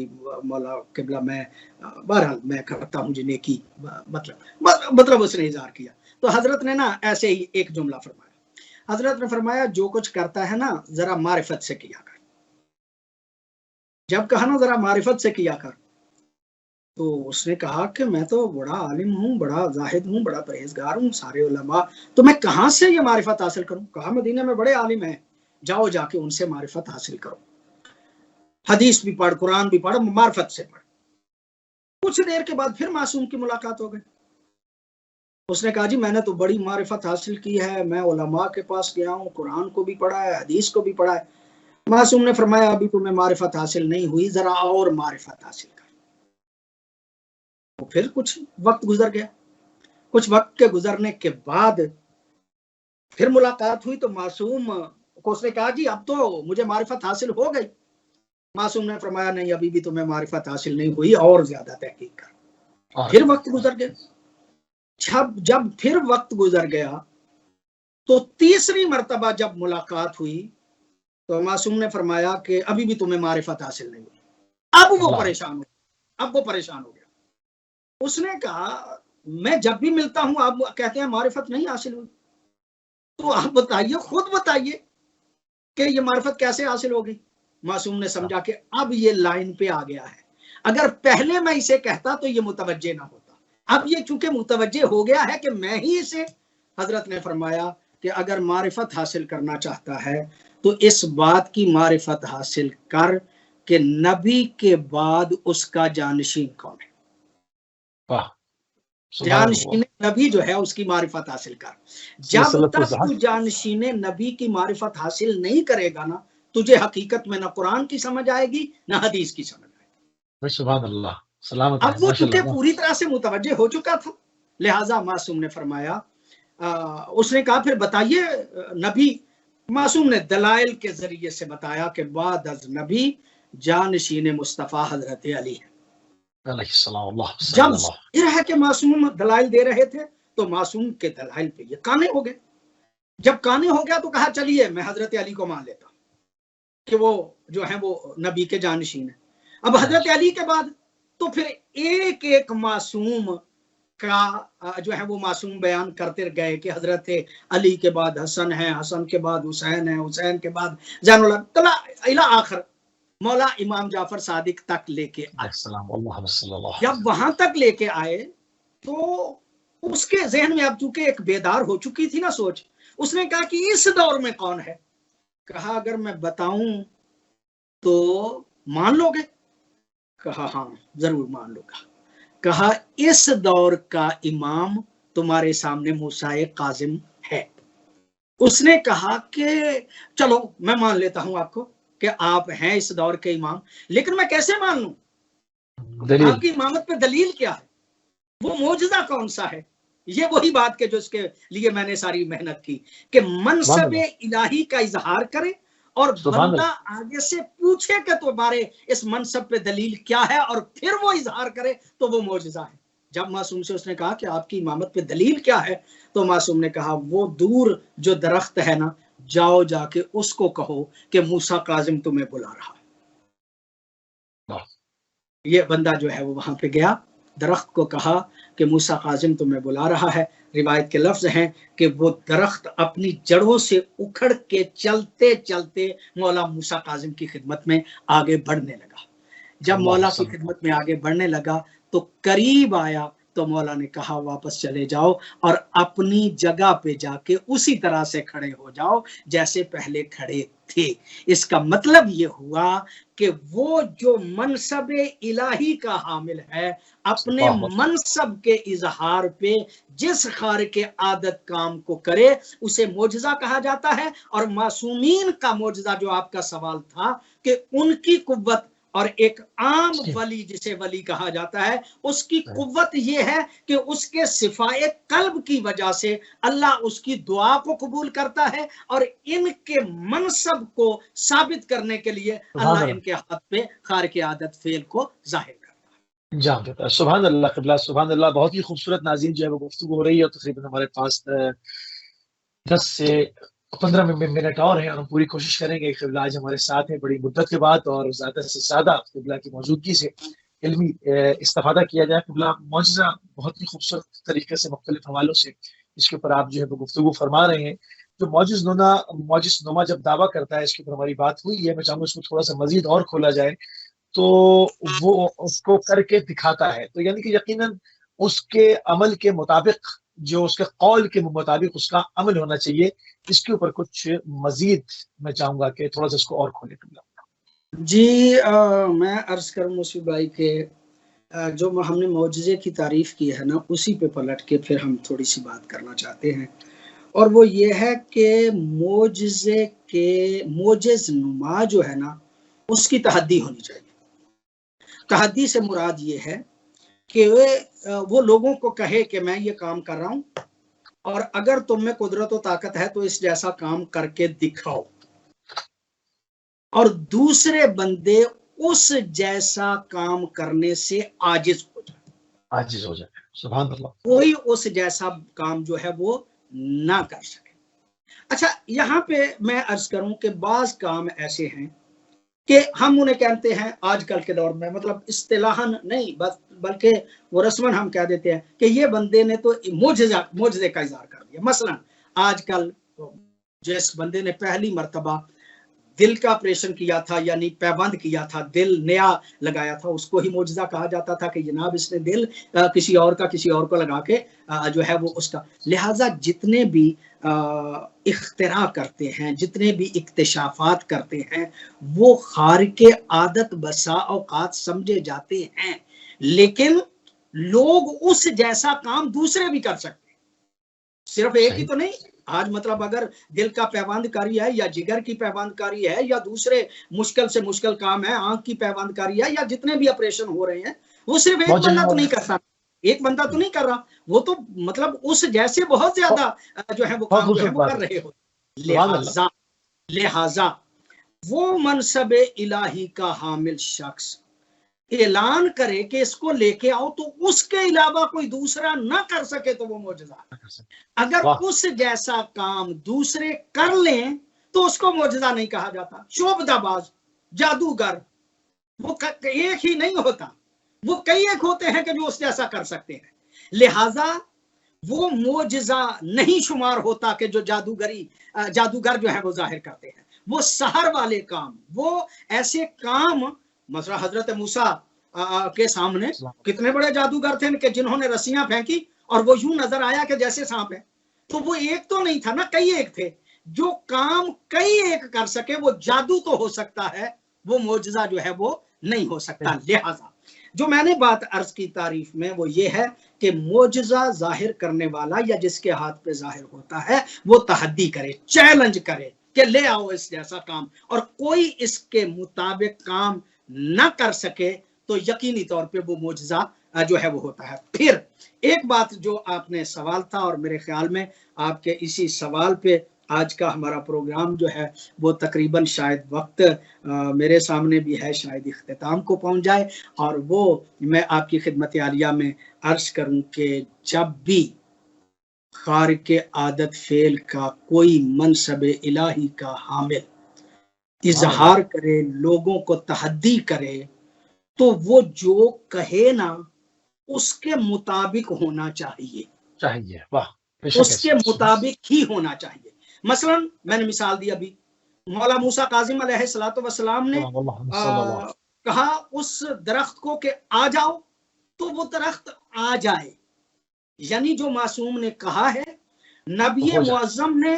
مولا قبلہ میں بہرحال میں کرتا ہوں جی نیکی، مطلب اس نے اظہار کیا۔ تو حضرت نے نا ایسے ہی ایک جملہ فرمایا، حضرت نے فرمایا جو کچھ کرتا ہے نا ذرا معرفت سے کیا کر۔ جب کہا نا ذرا معرفت سے کیا کر، تو اس نے کہا کہ میں تو بڑا عالم ہوں، بڑا زاہد ہوں، بڑا پرہیزگار ہوں، سارے علماء، تو میں کہاں سے یہ معرفت حاصل کروں؟ کہا مدینہ میں بڑے عالم ہیں، جاؤ جا کے ان سے معرفت حاصل کرو، حدیث بھی پڑھ، قرآن بھی پڑھ، معرفت سے پڑھ۔ کچھ دیر کے بعد پھر معصوم کی ملاقات ہو گئی۔ اس نے کہا جی میں نے تو بڑی معرفت حاصل کی ہے، میں علماء کے پاس گیا ہوں، قرآن کو بھی پڑھا ہے، حدیث کو بھی پڑھا ہے۔ معصوم نے فرمایا ابھی تمہیں معرفت حاصل نہیں ہوئی، ذرا اور معرفت حاصل کر۔ تو پھر کچھ وقت گزر گیا، کچھ وقت کے گزرنے کے بعد پھر ملاقات ہوئی تو معصوم کو اس نے کہا جی اب تو مجھے معرفت حاصل ہو گئی۔ معصوم نے فرمایا نہیں ابھی بھی تمہیں معرفت حاصل نہیں ہوئی، اور زیادہ تحقیق کر۔ پھر وقت گزر گیا۔ جب پھر وقت گزر گیا تو تیسری مرتبہ جب ملاقات ہوئی تو معصوم نے فرمایا کہ ابھی بھی تمہیں معرفت حاصل نہیں ہوئی۔ اب وہ پریشان ہو گیا۔ اس نے کہا میں جب بھی ملتا ہوں آپ کہتے ہیں معرفت نہیں حاصل ہوئی، تو آپ بتائیے، خود بتائیے کہ یہ معرفت کیسے حاصل ہوگی؟ معصوم نے سمجھا کہ اب یہ لائن پہ آ گیا ہے، اگر پہلے میں اسے کہتا تو یہ متوجہ نہ ہوتا، اب یہ چونکہ متوجہ ہو گیا ہے کہ میں ہی اسے۔ حضرت نے فرمایا کہ اگر معرفت حاصل کرنا چاہتا ہے تو اس بات کی معرفت حاصل کر کہ نبی کے بعد اس کا جانشین کون ہے۔ جانشین نبی جو ہے اس کی معرفت حاصل کر۔ جب تک تو جانشین نبی کی معرفت حاصل نہیں کرے گا نا، تجھے حقیقت میں نہ قرآن کی سمجھ آئے گی نہ حدیث کی سمجھ آئے گی۔ سبحان اللہ، سلامت۔ اب وہ چونکہ پوری طرح سے متوجہ ہو چکا تھا، لہٰذا معصوم نے فرمایا، اس نے کہا پھر بتائیے نبی۔ معصوم نے دلائل کے ذریعے سے بتایا کہ بعد از نبی جانشین مصطفیٰ حضرت علی ہے۔ جب ظاہر ہے کہ معصوم دلائل دے رہے تھے تو معصوم کے دلائل پہ یہ قانع ہو گئے۔ جب قانع ہو گیا تو کہا چلیے میں حضرت علی کو مان لیتا ہوں کہ وہ جو ہے وہ نبی کے جانشین ہیں۔ اب حضرت علی کے بعد تو پھر ایک ایک معصوم کا جو ہے وہ معصوم بیان کرتے گئے کہ حضرت علی کے بعد حسن ہے، حسن کے بعد حسین ہے، حسین کے بعد زین اللہ الی آخر مولا امام جعفر صادق تک لے کے آئے۔ جب وہاں تک لے کے آئے تو اس کے ذہن میں اب چونکہ ایک بیدار ہو چکی تھی نا سوچ، اس نے کہا کہ اس دور میں کون ہے؟ کہا اگر میں بتاؤں تو مان لو گے؟ کہا ہاں ضرور مان لوں گا۔ کہا اس دور کا امام تمہارے سامنے موسیٰ کاظم ہے۔ اس نے کہا کہ چلو میں مان لیتا ہوں آپ کو کہ آپ ہیں اس دور کے امام، لیکن میں کیسے مان لوں؟ آپ کی امامت پہ دلیل کیا ہے؟ وہ معجزہ کون سا ہے؟ یہ وہی بات کہ جو اس کے لیے میں نے ساری محنت کی کہ منصب الہی کا اظہار کرے اور بندہ آگے سے پوچھے کہ تمہارے اس منصب پہ دلیل کیا ہے اور پھر وہ اظہار کرے تو وہ معجزہ ہے۔ جب معصوم سے اس نے کہا کہ آپ کی امامت پہ دلیل کیا ہے تو معصوم نے کہا وہ دور جو درخت ہے نا، جاؤ جا کے اس کو کہو کہ موسیٰ کاظم تمہیں بلا رہا ہے۔ یہ بندہ جو ہے وہ وہاں پہ گیا، درخت کو کہا کہ موسیٰ کاظم تمہیں بلا رہا ہے۔ روایت کے لفظ ہیں کہ وہ درخت اپنی جڑوں سے اکھڑ کے چلتے چلتے مولا موسیٰ کاظم کی خدمت میں آگے بڑھنے لگا۔ جب مولا کی خدمت میں آگے بڑھنے لگا تو قریب آیا تو مولا نے کہا واپس چلے جاؤ اور اپنی جگہ پہ جا کے اسی طرح سے کھڑے ہو جاؤ جیسے پہلے کھڑے تھے۔ اس کا مطلب یہ ہوا کہ وہ جو منصب الہی کا حامل ہے، اپنے منصب کے اظہار پہ جس خارق عادت کام کو کرے اسے معجزہ کہا جاتا ہے۔ اور معصومین کا معجزہ جو آپ کا سوال تھا کہ ان کی قوت اور ایک عام ولی جسے ولی کہا جاتا ہے اس کی قوت یہ ہے کہ اس کے صفائے قلب کی وجہ سے اللہ اس کی دعا کو قبول کرتا ہے، اور ان کے منصب کو ثابت کرنے کے لیے اللہ ان کے ہاتھ پہ خارق عادت فعل کو ظاہر کرتا ہے۔ جان دیتا ہے۔ سبحان اللہ قبلہ، سبحان اللہ۔ بہت ہی خوبصورت ناظرین جو ہے وہ گفتگو ہو رہی ہے، تقریباً ہمارے پاس 10 سے 15 منٹ اور ہیں اور ہم پوری کوشش کریں گے۔ قبلہ آج ہمارے ساتھ ہیں بڑی مدت کے بعد اور زیادہ سے زیادہ قبلہ کی موجودگی سے علمی استفادہ کیا جائے۔ قبلہ معجزہ بہت ہی خوبصورت طریقے سے مختلف حوالوں سے اس کے اوپر آپ جو ہے وہ گفتگو فرما رہے ہیں۔ جو معجز نما جب دعویٰ کرتا ہے، اس کے اوپر ہماری بات ہوئی ہے، میں چاہوں گا اس کو تھوڑا سا مزید اور کھولا جائے تو وہ اس کو کر کے دکھاتا ہے، تو یعنی کہ یقیناً اس کے عمل کے مطابق، جو اس کے قول کے مطابق اس کا عمل ہونا چاہیے۔ اس کے اوپر کچھ مزید میں چاہوں گا کہ تھوڑا سا اس کو اور کھولے۔ جی میں عرض کروں مصطفی بھائی کہ جو ہم نے معجزے کی تعریف کی ہے نا، اسی پہ پلٹ کے پھر ہم تھوڑی سی بات کرنا چاہتے ہیں، اور وہ یہ ہے کہ معجز نما جو ہے نا اس کی تحدی ہونی چاہیے۔ تحدی سے مراد یہ ہے کہ وہ لوگوں کو کہے کہ میں یہ کام کر رہا ہوں اور اگر تم میں قدرت و طاقت ہے تو اس جیسا کام کر کے دکھاؤ، اور دوسرے بندے اس جیسا کام کرنے سے عاجز ہو جائے، سبحان اللہ، کوئی اس جیسا کام جو ہے وہ نہ کر سکے۔ اچھا، یہاں پہ میں عرض کروں کہ بعض کام ایسے ہیں کہ ہم انہیں کہتے ہیں آج کل کے دور میں، مطلب اصطلاحاً نہیں بلکہ وہ رسماً ہم کہہ دیتے ہیں کہ یہ بندے نے تو معجزے کا اظہار کر دیا۔ مثلا آج کل جس بندے نے پہلی مرتبہ دل کا آپریشن کیا تھا، یعنی پیبند کیا تھا، دل نیا لگایا تھا، اس کو ہی معجزہ کہا جاتا تھا کہ جناب اس نے دل کسی اور کو لگا کے جو ہے وہ اس کا۔ لہٰذا جتنے بھی اختراع کرتے ہیں، جتنے بھی اکتشافات کرتے ہیں، وہ خارق عادت بسا اوقات سمجھے جاتے ہیں، لیکن لوگ اس جیسا کام دوسرے بھی کر سکتے ہیں، صرف ایک ہی تو نہیں۔ آج مطلب اگر دل کا پیوند کاری ہے یا جگر کی پیوند کاری ہے یا دوسرے مشکل سے مشکل کام ہے، آنکھ کی پیوند کاری ہے، یا جتنے بھی آپریشن ہو رہے ہیں، وہ صرف ایک بندہ تو نہیں کرتا، ایک بندہ تو نہیں کر رہا، وہ تو مطلب اس جیسے بہت زیادہ جو ہے وہ کام جو ہے وہ کر رہے ہو۔ لہذا وہ منصب الہی کا حامل شخص اعلان کرے کہ اس کو لے کے آؤ، تو اس کے علاوہ کوئی دوسرا نہ کر سکے تو وہ معجزہ۔ اگر اس جیسا کام دوسرے کر لیں تو اس کو معجزہ نہیں کہا جاتا۔ شعبدہ باز، جادوگر، وہ ایک ہی نہیں ہوتا، وہ کئی ایک ہوتے ہیں کہ جو اس جیسا کر سکتے ہیں، لہذا وہ معجزہ نہیں شمار ہوتا کہ جو جادوگر جو ہے وہ ظاہر کرتے ہیں۔ وہ سحر والے کام، وہ ایسے کام، مثلا حضرت موسیٰ کے سامنے کتنے بڑے جادوگر تھے کہ جنہوں نے رسیاں پھینکی اور وہ یوں نظر آیا کہ جیسے سانپ ہے، تو وہ ایک تو نہیں تھا نا، کئی ایک تھے۔ جو کام کئی ایک کر سکے وہ جادو تو ہو سکتا ہے، وہ معجزہ جو ہے وہ نہیں ہو سکتا۔ لہذا جو میں نے بات عرض کی تعریف میں وہ یہ ہے کہ معجزہ ظاہر کرنے والا یا جس کے ہاتھ پہ ظاہر ہوتا ہے وہ تحدی کرے، چیلنج کرے کہ لے آؤ اس جیسا کام، اور کوئی اس کے مطابق کام نہ کر سکے تو یقینی طور پہ وہ معجزہ جو ہے وہ ہوتا ہے۔ پھر ایک بات جو آپ نے سوال تھا، اور میرے خیال میں آپ کے اسی سوال پہ آج کا ہمارا پروگرام جو ہے وہ تقریباً شاید وقت میرے سامنے بھی ہے، شاید اختتام کو پہنچ جائے، اور وہ میں آپ کی خدمت عالیہ میں عرض کروں کہ جب بھی خارق عادت فعل کا کوئی منصب الہی کا حامل اظہار کرے، لوگوں کو تحدی کرے، تو وہ جو کہے نا اس کے مطابق ہونا چاہیے، واہ، اس کے مطابق ہی ہونا چاہیے۔ مثلا میں نے مثال دی ابھی، مولا موسیٰ کاظم علیہ السلام نے کہا اس درخت کو کہ آ جاؤ، تو وہ درخت آ جائے، یعنی جو معصوم نے کہا ہے، نبی معظم نے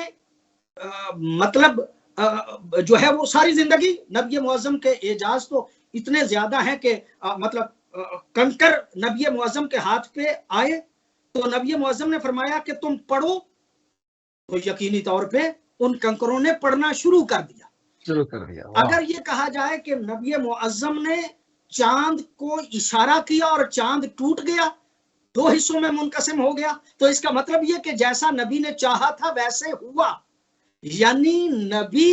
مطلب جو ہے وہ ساری زندگی، نبی معظم کے اعجاز تو اتنے زیادہ ہیں کہ مطلب کنکر نبی معظم کے ہاتھ پہ آئے تو نبی معظم نے فرمایا کہ تم پڑھو، تو یقینی طور پہ ان کنکروں نے پڑھنا شروع کر دیا۔ اگر یہ کہا جائے کہ نبی معظم نے چاند کو اشارہ کیا اور چاند ٹوٹ گیا، دو حصوں میں منقسم ہو گیا، تو اس کا مطلب یہ کہ جیسا نبی نے چاہا تھا ویسے ہوا۔ یعنی نبی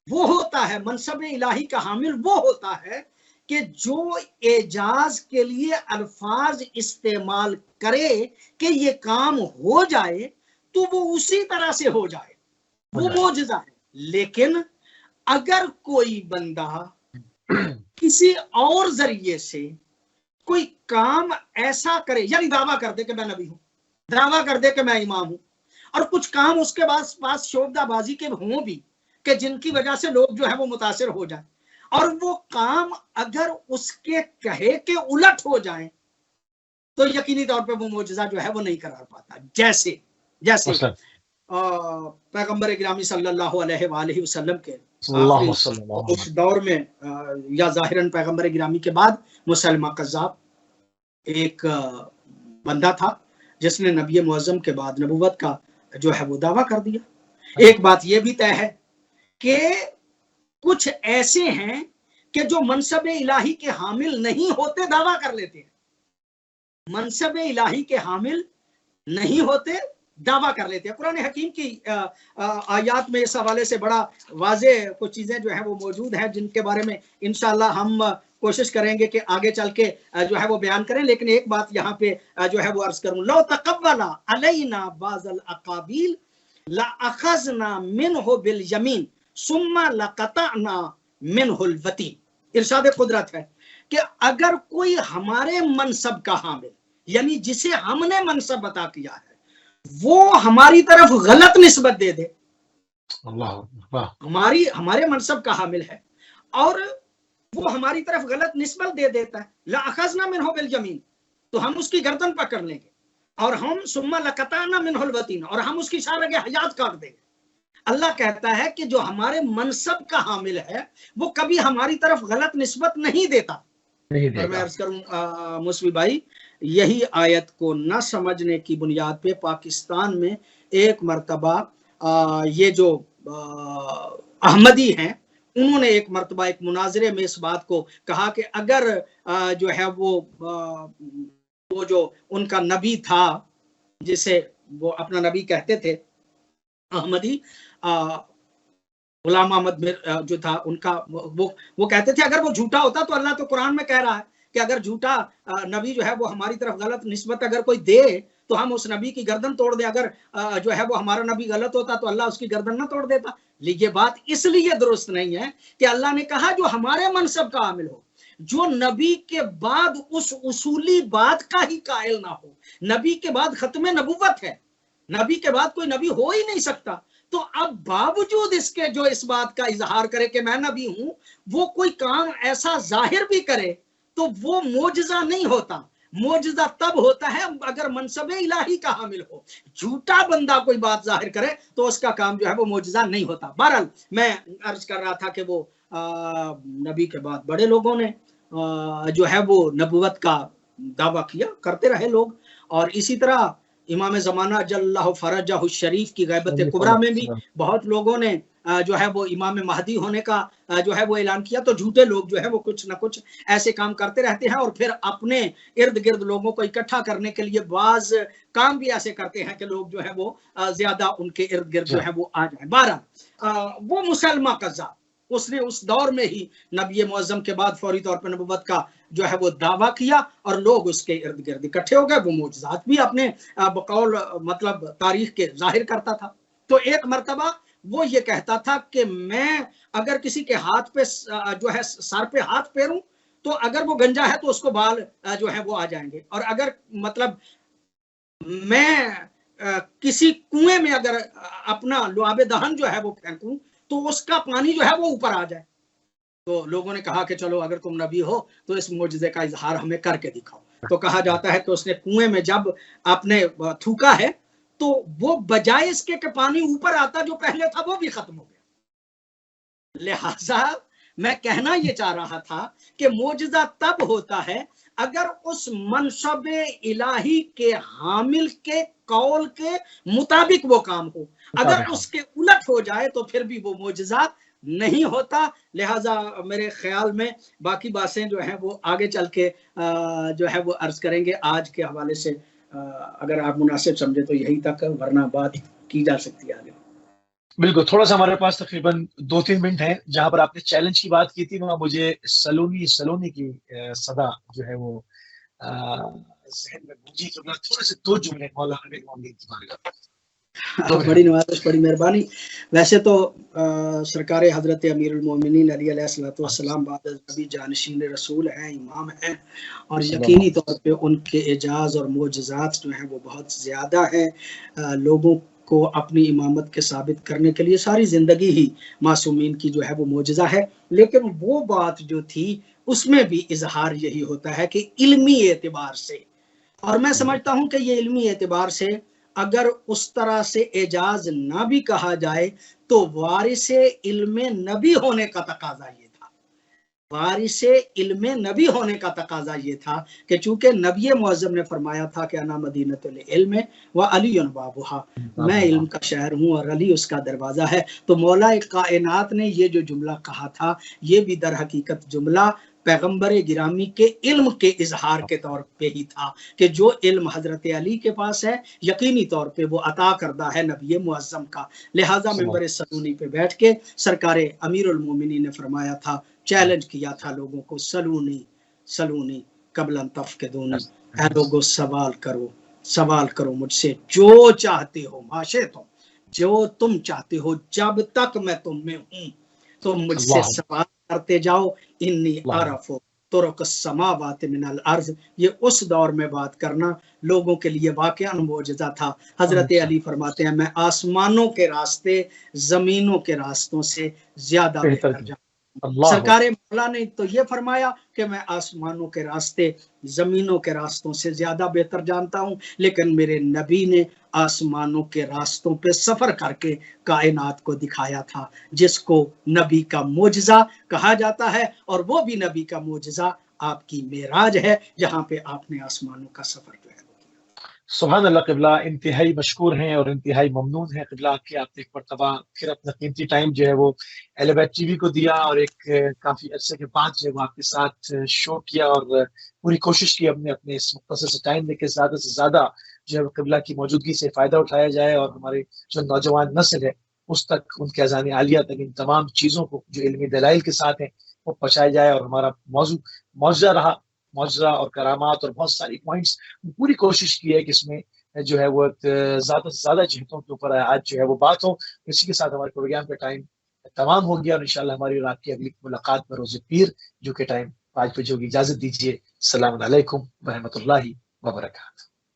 وہ ہوتا ہے، منصب الہی کا حامل وہ ہوتا ہے کہ جو اعجاز کے لیے الفاظ استعمال کرے کہ یہ کام ہو جائے تو وہ اسی طرح سے ہو جائے، وہ معجزہ ہے۔ لیکن اگر کوئی بندہ کسی اور ذریعے سے کوئی کام ایسا کرے، یعنی دعویٰ کر دے کہ میں نبی ہوں، دعویٰ کر دے کہ میں امام ہوں، اور کچھ کام اس کے پاس شعبدہ بازی کے ہوں بھی کہ جن کی وجہ سے لوگ جو ہے وہ متاثر ہو جائیں، اور وہ کام اگر اس کے کہے کہ الٹ ہو جائیں تو یقینی طور پہ وہ معجزہ جو ہے وہ نہیں قرار پاتا۔ جیسے پیغمبر گرامی صلی اللہ علیہ وآلہ وسلم کے اس دور میں، یا ظاہراً پیغمبر گرامی کے بعد مسلمہ قذاب ایک بندہ تھا جس نے نبی معظم کے بعد نبوت کا جو ہے وہ دعویٰ کر دیا۔ ایک بات یہ بھی طے ہے کہ کچھ ایسے ہیں کہ جو منصب الہی کے حامل نہیں ہوتے دعویٰ کر لیتے ہیں، منصب الہی کے حامل نہیں ہوتے دعویٰ کر لیتے ہیں۔ قرآن حکیم کی آیات میں اس حوالے سے بڑا واضح کچھ چیزیں جو ہیں وہ موجود ہیں جن کے بارے میں انشاءاللہ ہم کوشش کریں گے کہ آگے چل کے جو ہے وہ بیان کریں، لیکن ایک بات یہاں پہ جو ہے وہ عرض کروں، لو تقبل علینا بعض الاقابیل لاخذنا منہ بالیمین ثم لقطعنا منہ الوتین۔ ارشاد قدرت ہے کہ اگر کوئی ہمارے منصب کا حامل، یعنی جسے ہم نے منصب عطا کیا ہے، وہ ہماری طرف غلط نسبت دے دے، ہمارے منصب کا حامل ہے اور وہ ہماری طرف غلط نسبت دے دیتا ہے، لأخذنا منہ بالیمین، تو ہم اس کی گردن پکڑ لیں گے، اور ہم ثم لقطعنا منہ الوتین، اور ہم اس کی شارگ حیات کاٹ دیں گے۔ اللہ کہتا ہے کہ جو ہمارے منصب کا حامل ہے وہ کبھی ہماری طرف غلط نسبت نہیں دیتا۔ اور میں عرض کروں موسوی بھائی، یہی آیت کو نہ سمجھنے کی بنیاد پہ پاکستان میں ایک مرتبہ یہ جو احمدی ہیں انہوں نے ایک مرتبہ ایک مناظرے میں اس بات کو کہا کہ اگر جو ہے وہ جو ان کا نبی تھا جسے وہ اپنا نبی کہتے تھے، احمدی غلام احمد جو تھا ان کا، وہ کہتے تھے اگر وہ جھوٹا ہوتا تو اللہ تو قرآن میں کہہ رہا ہے کہ اگر جھوٹا نبی جو ہے وہ ہماری طرف غلط نسبت اگر کوئی دے تو ہم اس نبی کی گردن توڑ دیں، اگر جو ہے وہ ہمارا نبی غلط ہوتا تو اللہ اس کی گردن نہ توڑ دیتا۔ لیکن یہ بات اس لیے درست نہیں ہے کہ اللہ نے کہا جو ہمارے منصب کا عامل ہو، جو نبی کے بعد اس اصولی بات کا ہی قائل نہ ہو۔ نبی کے بعد ختم نبوت ہے، نبی کے بعد کوئی نبی ہو ہی نہیں سکتا، تو اب باوجود اس کے جو اس بات کا اظہار کرے کہ میں نبی ہوں، وہ کوئی کام ایسا ظاہر بھی کرے تو وہ معجزہ نہیں ہوتا۔ معجزہ تب ہوتا ہے اگر منصب الہی کا حامل ہو۔ جھوٹا بندہ کوئی بات ظاہر کرے تو اس کا کام جو ہے وہ معجزہ نہیں ہوتا۔ بہرحال میں عرض کر رہا تھا کہ وہ نبی کے بعد بڑے لوگوں نے جو ہے وہ نبوت کا دعویٰ کیا، کرتے رہے لوگ، اور اسی طرح امام زمانہ جللہ فرجہ شریف کی غیبت کبریٰ میں بھی بہت لوگوں نے جو ہے وہ امام مہدی ہونے کا جو ہے وہ اعلان کیا. تو جھوٹے لوگ جو ہے وہ کچھ نہ کچھ ایسے کام کرتے رہتے ہیں اور پھر اپنے ارد گرد لوگوں کو اکٹھا کرنے کے لیے بعض کام بھی ایسے کرتے ہیں کہ لوگ جو ہے وہ زیادہ ان کے ارد گرد جو ہے وہ آ جائیں. 12 وہ مسلمہ قذاب، اس نے اس دور میں ہی نبی معظم کے بعد فوری طور پر نبوت کا جو ہے وہ دعویٰ کیا اور لوگ اس کے ارد گرد اکٹھے ہو گئے. وہ معجزات بھی اپنے بقول مطلب تاریخ کے ظاہر کرتا تھا. تو ایک مرتبہ وہ یہ کہتا تھا کہ میں اگر کسی کے ہاتھ پہ جو ہے سر پہ ہاتھ پھیروں تو اگر وہ گنجا ہے تو اس کو بال جو ہے وہ آ جائیں گے، اور اگر مطلب میں کسی کنویں میں اگر اپنا لعاب دہن جو ہے وہ پھینکوں تو اس کا پانی جو ہے وہ اوپر آ جائے. تو لوگوں نے کہا کہ چلو اگر تم نبی ہو تو اس معجزے کا اظہار ہمیں کر کے دکھاؤ. تو کہا جاتا ہے کہ اس نے کنویں میں جب آپ نے تھوکا ہے تو وہ بجائے اس کے کہ پانی اوپر آتا جو پہلے تھا وہ بھی ختم ہو گیا. لہذا میں کہنا یہ چاہ رہا تھا کہ معجزہ تب ہوتا ہے اگر اس منصب الہی کے حامل کے قول کے مطابق وہ کام ہو. اگر اس کے الٹ ہو جائے تو پھر بھی وہ معجزہ نہیں ہوتا. لہذا میرے خیال میں باقی باتیں جو ہیں وہ آگے چل کے جو ہے وہ عرض کریں گے. آج کے حوالے سے اگر آپ مناسب سمجھے تو یہی تک، ورنہ بات کی جا سکتی ہے آگے. بالکل، تھوڑا سا ہمارے پاس تقریباً 2-3 منٹ ہیں. جہاں پر آپ نے چیلنج کی بات کی تھی وہاں مجھے سلونی کی صدا جو ہے وہ ذہن میں گونجی. تھوڑے سے 2 جملے مولانا امیر المومنین کی بارگاہ. بڑی نوازش، بڑی مہربانی. ویسے تو سرکار حضرت امیر المومنین علی علیہ الصلوۃ والسلام بعد نبی جانشین رسول ہیں، امام ہیں، اور یقینی طور پہ ان کے اعجاز اور معجزات جو ہیں وہ بہت زیادہ ہیں. لوگوں کو اپنی امامت کے ثابت کرنے کے لیے ساری زندگی ہی معصومین کی جو ہے وہ معجزہ ہے. لیکن وہ بات جو تھی اس میں بھی اظہار یہی ہوتا ہے کہ علمی اعتبار سے، اور میں سمجھتا ہوں کہ یہ علمی اعتبار سے اگر اس طرح سے اعجاز نہ بھی کہا جائے تو وارث علم نبی ہونے کا تقاضا یہ تھا. وارث علم نبی ہونے کا تقاضا یہ تھا کہ چونکہ نبی معظم نے فرمایا تھا کہ انا مدینۃ العلم وعلی بابھا، میں علم کا شہر ہوں اور علی اس کا دروازہ ہے. تو مولا کائنات نے یہ جو جملہ کہا تھا یہ بھی در حقیقت جملہ پیغمبر گرامی کے علم کے اظہار کے طور پہ ہی تھا کہ جو علم حضرت علی کے پاس ہے یقینی طور پہ وہ عطا کردہ ہے نبی معظم کا. لہٰذا ممبر سلونی پہ بیٹھ کے سرکار امیر المومنین نے فرمایا تھا، چیلنج کیا تھا لوگوں کو، سلونی قبل ان تفقدونی، اے لوگو سوال کرو مجھ سے جو چاہتے ہو، ماشے تم جو تم چاہتے ہو، جب تک میں تم میں ہوں تو مجھ سے سوال کرتے جاؤ. انی عارف طرق السماوات من الارض، یہ اس دور میں بات کرنا لوگوں کے لیے واقعا معجزہ تھا. حضرت علی فرماتے ہیں میں آسمانوں کے راستے زمینوں کے راستوں سے زیادہ بہتر جانتا ہوں. سرکار مولا نے تو یہ فرمایا کہ میں آسمانوں کے راستے زمینوں کے راستوں سے زیادہ بہتر جانتا ہوں، لیکن میرے نبی نے آسمانوں کے راستوں پہ سفر کر کے کائنات کو دکھایا تھا، جس کو نبی کا معجزہ کہا جاتا ہے. اور وہ بھی نبی کا معجزہ آپ کی معراج ہے، جہاں پہ آپ نے آسمانوں کا سفر جو ہے. سبحان اللہ. قبلہ انتہائی مشکور ہیں اور انتہائی ممنون ہیں قبلہ کہ آپ نے ایک مرتبہ پھر اپنا قیمتی ٹائم جو ہے وہ اہل بیت ٹی وی کو دیا اور ایک کافی عرصے کے بعد جو ہے وہ آپ کے ساتھ شو کیا اور پوری کوشش کی اپنے اس مختصر سے ٹائم میں کہ زیادہ سے زیادہ جو ہے قبلہ کی موجودگی سے فائدہ اٹھایا جائے اور ہماری جو نوجوان نسل ہے اس تک، ان کے اذان عالیہ تک ان تمام چیزوں کو جو علمی دلائل کے ساتھ ہیں وہ پہنچایا جائے. اور ہمارا موضوع معجزہ رہا، معجزہ اور کرامات اور بہت ساری پوائنٹس، پوری کوشش کی ہے کہ اس میں جو ہے وہ زیادہ سے زیادہ جہتوں کے اوپر آج جو ہے وہ بات ہو. اسی کے ساتھ ہمارے پروگرام کا ٹائم تمام ہو گیا اور انشاءاللہ ہماری رات کی اگلی ملاقات پر روز پیر جو کہ ٹائم 5 بجے ہوگی. اجازت دیجیے. السلام علیکم ورحمۃ اللہ وبرکاتہ.